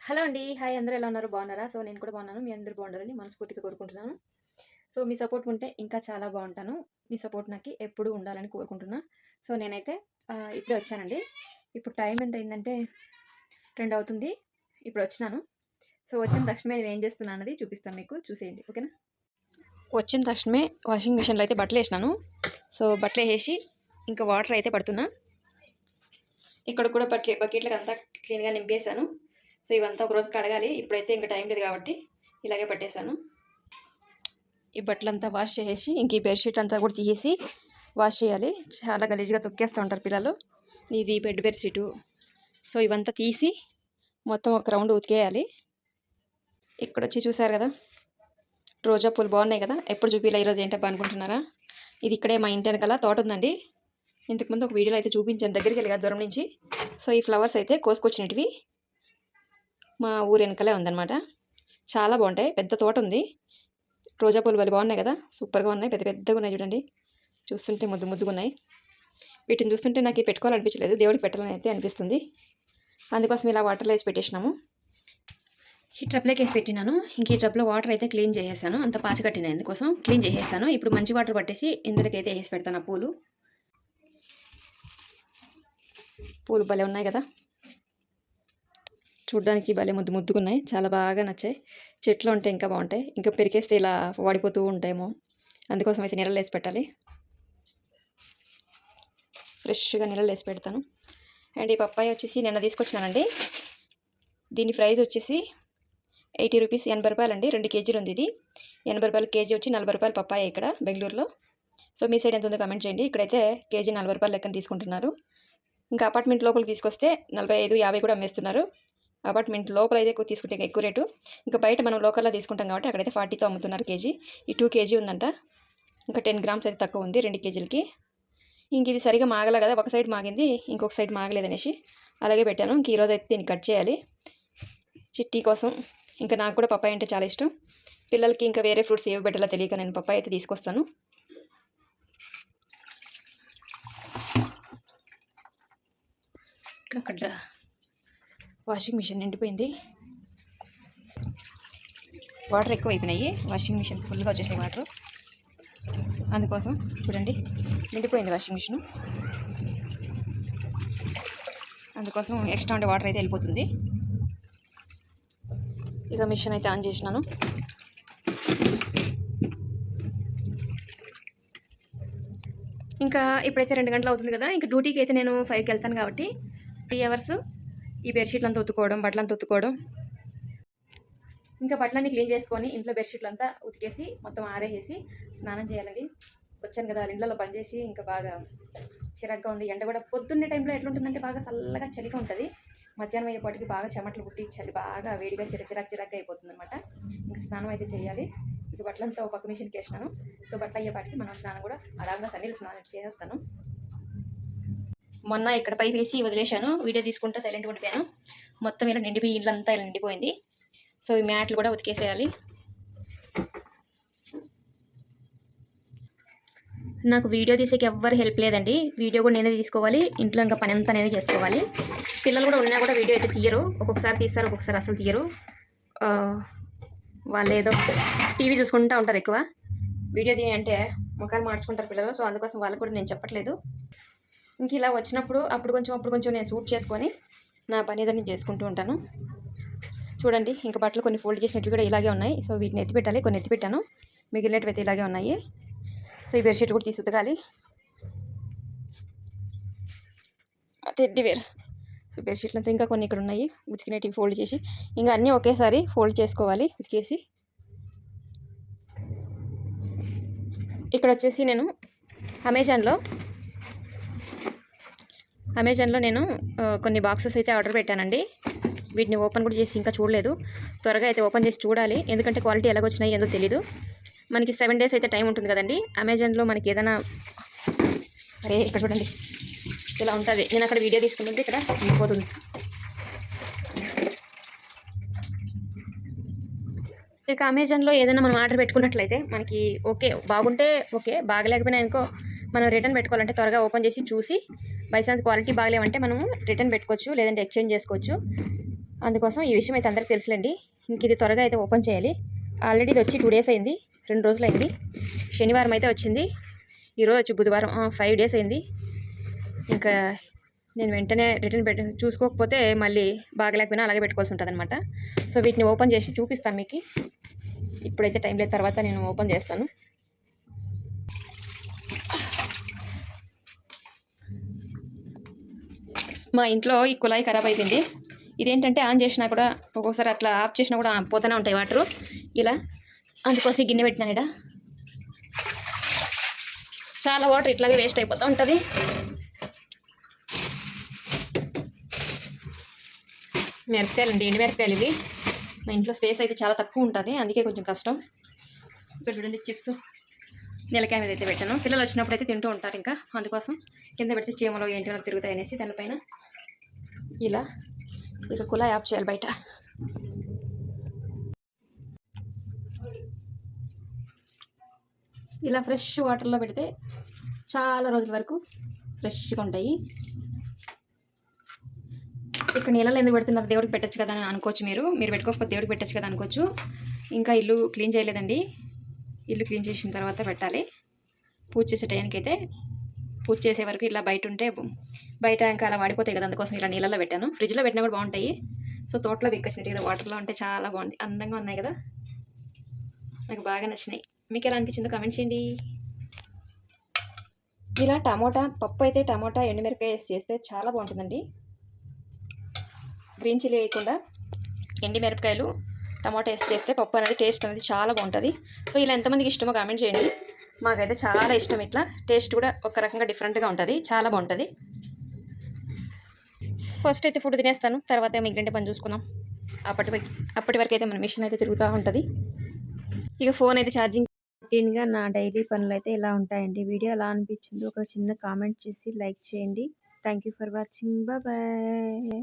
Hello అండి. Hi అందరూ ఎలా ఉన్నారు? బాగున్నారా? సో, నేను కూడా బాగున్నాను. మీ అందరూ బాగుండాలని మనస్ఫూర్తిగా కోరుకుంటున్నాను. సో, మీ సపోర్ట్ ఉంటే ఇంకా చాలా బాగుంటాను. మీ సపోర్ట్ నాకి ఎప్పుడూ ఉండాలని కోరుకుంటున్నా. సో, నేనైతే ఇప్పుడే వచ్చానండి. ఇప్పుడు టైం ఎంతయిందంటే 2 అవుతుంది. ఇప్పుడు వచ్చినాను. సో, వచ్చిన తక్షణమే నేనేం చేస్తున్నా అన్నది చూపిస్తాను మీకు. చూసేయండి. ఓకేనా? వచ్చిన తక్షణమే వాషింగ్ మిషన్‌లో అయితే బట్టలేసినాను. సో, బట్టలేసేసి ఇంకా వాటర్ అయితే పడుతున్నా. ఇక్కడ కూడా బకెట్లకి అంతా క్లీన్‌గా నింపేసాను. సో, ఇవంతా ఒకరోజు కడగాలి. ఇప్పుడైతే ఇంక టైం లేదు కాబట్టి ఇలాగే పట్టేశాను. ఈ బట్టలంతా వాష్ చేసేసి ఇంక ఈ బెడ్షీట్ అంతా కూడా తీసేసి వాష్ చేయాలి. చాలా గలీజ్గా తొక్కేస్తూ ఉంటారు పిల్లలు. ఇది బెడ్ బెడ్షీటు. సో, ఇవంతా తీసి మొత్తం ఒక రౌండ్ ఉతికేయాలి. ఇక్కడొచ్చి చూసారు కదా, రోజా పూలు బాగున్నాయి కదా. ఎప్పుడు చూపిలా ఈరోజు ఏంటబ్బా అనుకుంటున్నారా? ఇది ఇక్కడే మా ఇంటి వెనకాల తోట ఉందండి. ఇంతకుముందు ఒక వీడియోలో అయితే చూపించాను, దగ్గరికి వెళ్ళి దూరం నుంచి. సో, ఈ ఫ్లవర్స్ అయితే కోసుకొచ్చినవి మా ఊరు వెనకలే ఉందన్నమాట. చాలా బాగుంటాయి. పెద్ద తోట ఉంది. రోజా పూలు భలే బాగున్నాయి కదా, సూపర్గా ఉన్నాయి. పెద్ద పెద్దగా ఉన్నాయి చూడండి. చూస్తుంటే ముద్దు ముద్దుగా ఉన్నాయి. వీటిని చూస్తుంటే నాకు పెట్టుకోవాలనిపించలేదు, దేవుడికి పెట్టాలని అయితే అనిపిస్తుంది. అందుకోసం ఇలా వాటర్లో వేసి పెట్టేసినాము. ఈ ట్రబ్లోకి వేసి పెట్టినాను. ఇంక ఈ ట్రబ్లో వాటర్ అయితే క్లీన్ చేసేసాను. అంత పాచి కట్టిన అందుకోసం క్లీన్ చేసేసాను. ఇప్పుడు మంచి వాటర్ పట్టేసి ఇందులోకి అయితే వేసి పెడతాను. ఆ పూలు భలే ఉన్నాయి కదా, చూడ్డానికి భలే ముద్దు ముద్దుగున్నాయి. చాలా బాగా నచ్చాయి. చెట్లు ఉంటే ఇంకా బాగుంటాయి. ఇంకా పెరికేస్తే ఇలా వాడిపోతూ ఉంటాయేమో, అందుకోసం అయితే నీళ్ళలో వేసి పెట్టాలి. ఫ్రెష్గా నీళ్ళలో వేసి పెడతాను. అండ్ ఈ పప్పాయ వచ్చేసి నిన్న తీసుకొచ్చినానండి. దీని ప్రైస్ వచ్చేసి 80 రూపీస్, 80 రూపాయలు అండి. 2 కేజీలు ఉంది ఇది. 80 రూపాయలు కేజీ వచ్చి 40 రూపాయలు పప్పాయ ఇక్కడ బెంగళూరులో. సో, మీ సైడ్ ఎంత ఉందో కమెంట్ చేయండి. ఇక్కడైతే కేజీ 40 రూపాయలు లెక్కన తీసుకుంటున్నారు. ఇంకా అపార్ట్మెంట్ లోపలికి తీసుకొస్తే 45, 50 కూడా అమ్మేస్తున్నారు. అపార్ట్మెంట్ లోపల అయితే తీసుకుంటే ఎక్కువ రేటు. ఇంకా బయట మనం లోకల్లో తీసుకుంటాం కాబట్టి అక్కడైతే 40తో అమ్ముతున్నారు కేజీ. ఈ 2 కేజీ ఉందంట. ఇంకా 10 గ్రామ్స్ అయితే తక్కువ ఉంది 2 కేజీలకి. ఇంక ఇది సరిగా మాగల కదా, ఒక సైడ్ మాగింది, ఇంకొక సైడ్ మాగలేదనేసి అలాగే పెట్టాను. ఇంక ఈరోజు అయితే దీన్ని కట్ చేయాలి చిట్టి కోసం. ఇంకా నాకు కూడా పప్పాయ అంటే చాలా ఇష్టం. పిల్లలకి ఇంకా వేరే ఫ్రూట్స్ ఏవి పెట్టాలో తెలియక నేను పప్పాయ అయితే తీసుకొస్తాను. అక్కడ వాషింగ్ మిషన్ నిండిపోయింది. వాటర్ ఎక్కువ అయిపోయినాయి. వాషింగ్ మిషన్ ఫుల్గా వచ్చేసాయి వాటర్. అందుకోసం చూడండి నిండిపోయింది వాషింగ్ మిషన్. అందుకోసం ఎక్స్ట్రా ఉండే వాటర్ అయితే వెళ్ళిపోతుంది. ఇక మిషన్ అయితే ఆన్ చేసినాను. ఇంకా ఇప్పుడైతే 2 గంటలు అవుతుంది కదా. ఇంకా డ్యూటీకి అయితే నేను 5కి వెళ్తాను కాబట్టి 3 అవర్స్ ఈ బెడ్షీట్లు అంతా ఉతుకోవడం, బట్టలంతా ఉతుకోవడం, ఇంకా బట్టలన్నీ క్లీన్ చేసుకొని ఇంట్లో బెడ్షీట్లు అంతా ఉతికేసి మొత్తం ఆరేసి స్నానం చేయాలండి. వచ్చాను కదా ఇండ్లలో పనిచేసి ఇంకా బాగా చిరాగ్గా ఉంది. ఎండ కూడా పొద్దున్నే టైంలో ఎట్లుంటుందంటే బాగా చల్లగా చలిగా ఉంటుంది. మధ్యాహ్నం అయ్యేపాటికి బాగా చెమటలు పుట్టి చలి బాగా వేడిగా చిరాగ్గా అయిపోతుంది అనమాట. ఇంకా స్నానం అయితే చేయాలి. ఇక బట్టలంతా ఒక పక్క మిషన్కి వేసినాను. సో, బట్టలు అయ్యేపాటికి మనం స్నానం కూడా అలాగా సన్నీళ్ళు స్నానం చేస్తాను. మొన్న ఇక్కడ పైప్ వేసి వదిలేశాను, వీడియో తీసుకుంటా సైలెంట్గా ఉండిపోయాను. మొత్తం ఇలా నిండిపోయి ఇల్లంతా ఇలా నిండిపోయింది. సో, ఈ మ్యాట్లు కూడా ఉతికేసేయాలి. నాకు వీడియో తీసేకి ఎవ్వరు హెల్ప్ లేదండి. వీడియో కూడా నేనే తీసుకోవాలి. ఇంట్లో ఇంకా పని అంతా నేనే చేసుకోవాలి. పిల్లలు కూడా ఉన్నా కూడా వీడియో అయితే తీయరు. ఒక్కొక్కసారి తీస్తారు, ఒక్కొక్కసారి అసలు తీయరు. వాళ్ళు ఏదో టీవీ చూసుకుంటూ ఉంటారు ఎక్కువ. వీడియో తీయ అంటే ముఖాలు మార్చుకుంటారు పిల్లలు. సో, అందుకోసం వాళ్ళకు కూడా నేను చెప్పట్లేదు. ఇంక ఇలా వచ్చినప్పుడు అప్పుడు కొంచెం నేను షూట్ చేసుకొని నా పని ఏదో నేను చేసుకుంటూ ఉంటాను. చూడండి ఇంకా బట్టలు కొన్ని ఫోల్డ్ చేసినట్టు కూడా ఇలాగే ఉన్నాయి. సో, వీటిని ఎత్తిపెట్టాలి. కొన్ని ఎత్తిపెట్టాను, మిగిలినట్టు అయితే ఇలాగే ఉన్నాయి. సో, ఈ బెడ్షీట్ కూడా తీసి ఉతకాలి. టెడ్డీవేర్. సో, బెడ్షీట్లు అంతా ఇంకా కొన్ని ఇక్కడ ఉన్నాయి ఉతికినట్టు ఫోల్డ్ చేసి, ఇంకా అన్నీ ఒకేసారి ఫోల్డ్ చేసుకోవాలి ఉతికేసి. ఇక్కడ వచ్చేసి నేను అమెజాన్లో నేను కొన్ని బాక్సెస్ అయితే ఆర్డర్ పెట్టానండి. వీటిని ఓపెన్ కూడా చేసి ఇంకా చూడలేదు. త్వరగా అయితే ఓపెన్ చేసి చూడాలి, ఎందుకంటే క్వాలిటీ ఎలాగొచ్చినాయి ఏందో తెలీదు. మనకి 7 days అయితే టైం ఉంటుంది కదండి అమెజాన్లో. మనకి ఏదైనా ఇక్కడ చూడండి ఇలా ఉంటుంది. నేను అక్కడ వీడియో తీసుకుంటుంటే ఇక్కడ వెళ్ళిపోతుంది. ఇక అమెజాన్లో ఏదైనా మనం ఆర్డర్ పెట్టుకున్నట్లయితే మనకి ఓకే బాగుంటే ఓకే, బాగలేకపోయినా ఇంకో మనం రిటర్న్ పెట్టుకోవాలంటే త్వరగా ఓపెన్ చేసి చూసి బై ఛాన్స్ క్వాలిటీ బాగలేవంటే మనము రిటర్న్ పెట్టుకోవచ్చు, లేదంటే ఎక్స్చేంజ్ చేసుకోవచ్చు. అందుకోసం ఈ విషయం అయితే అందరికీ తెలుసులేండి. ఇంక ఇది త్వరగా అయితే ఓపెన్ చేయాలి. ఆల్రెడీ ఇది వచ్చి 2 డేస్ అయింది, 2 రోజులైంది. శనివారం అయితే వచ్చింది, ఈరోజు వచ్చి బుధవారం, 5 డేస్ అయింది. ఇంకా నేను వెంటనే రిటర్న్ చూసుకోకపోతే మళ్ళీ బాగలేకపోయినా అలాగే పెట్టుకోవాల్సి ఉంటుంది అనమాట. సో వీటిని ఓపెన్ చేసి చూపిస్తాను మీకు. ఇప్పుడైతే టైం లేదు, తర్వాత నేను ఓపెన్ చేస్తాను. మా ఇంట్లో ఈ కుళాయి ఖరాబ్ అయిపోయింది. ఇదేంటంటే ఆన్ చేసినా కూడా ఒక్కొక్కసారి అట్లా ఆఫ్ చేసినా కూడా పోతూనే ఉంటాయి వాటరు ఇలా. అందుకోసం గిన్నె పెట్టినాను ఇక్కడ. చాలా వాటర్ ఇట్లాగే వేస్ట్ అయిపోతూ ఉంటుంది. మిరపకాయలు అండి, ఎండు మిరపకాయలు ఇవి. మా ఇంట్లో స్పేస్ అయితే చాలా తక్కువ ఉంటుంది, అందుకే కొంచెం కష్టం. ఇక్కడ చూడండి చిప్స్, నిలకాయ మీద అయితే పెట్టాను. పిల్లలు వచ్చినప్పుడు అయితే తింటూ ఉంటారు, ఇంకా అందుకోసం కింద పెడితే చీమలో ఏంటి వాళ్ళకి తిరుగుతాయి అనేసి దానిపైన ఇలా. ఇక కుళాయి ఆఫ్ చేయాలి బయట. ఇలా ఫ్రెష్ వాటర్లో పెడితే చాలా రోజుల వరకు ఫ్రెష్గా ఉంటాయి. ఇక్కడ నీళ్ళలో ఎందుకు పెడుతున్నారు, దేవుడికి పెట్టచ్చు కదా అని అనుకోవచ్చు మీరు పెట్టుకోకపోతే దేవుడికి పెట్టచ్చు కదా అనుకోవచ్చు. ఇంకా ఇల్లు క్లీన్ చేయలేదండి, ఇల్లు క్లీన్ చేసిన తర్వాత పెట్టాలి. పూజ చేసే టైంకి అయితే, పూజ చేసే వరకు ఇలా బయట ఉంటే బయట ఇంకా అలా వాడిపోతాయి కదా, అందుకోసం ఇలా నీళ్ళలో పెట్టాను. ఫ్రిడ్జ్లో పెట్టినా కూడా బాగుంటాయి. సో తోటలో విక్కచ్చినట్టు కదా, వాటర్లో అంటే చాలా బాగుంది, అందంగా ఉన్నాయి కదా, నాకు బాగా నచ్చినాయి. మీకు ఎలా అనిపించిందో కామెంట్ చేయండి. ఇలా టమోటా పప్పు అయితే టమోటా ఎండుమిరపకాయ వేసి చేస్తే చాలా బాగుంటుందండి. గ్రీన్ చిల్లీ వేయకుండా ఎండుమిరపకాయలు టమాటా వేసి చేస్తే పప్పు అనేది టేస్ట్ అనేది చాలా బాగుంటుంది. సో ఇలా ఎంతమందికి ఇష్టమో కామెంట్ చేయండి. మాకైతే చాలా ఇష్టం. ఇట్లా టేస్ట్ కూడా ఒక రకంగా డిఫరెంట్గా ఉంటుంది, చాలా బాగుంటుంది. ఫస్ట్ అయితే ఫుడ్ తినేస్తాను, తర్వాత మిగిలిన పని చూసుకుందాం. అప్పటి వరకు అయితే మన మిషన్ అయితే తిరుగుతూ ఉంటుంది. ఇక ఫోన్ అయితే ఛార్జింగ్. రొటీన్గా నా డైలీ పనులు అయితే ఇలా ఉంటాయండి. వీడియో ఎలా అనిపించింది ఒక చిన్న కామెంట్ చేసి లైక్ చేయండి. Thank you for watching. Bye.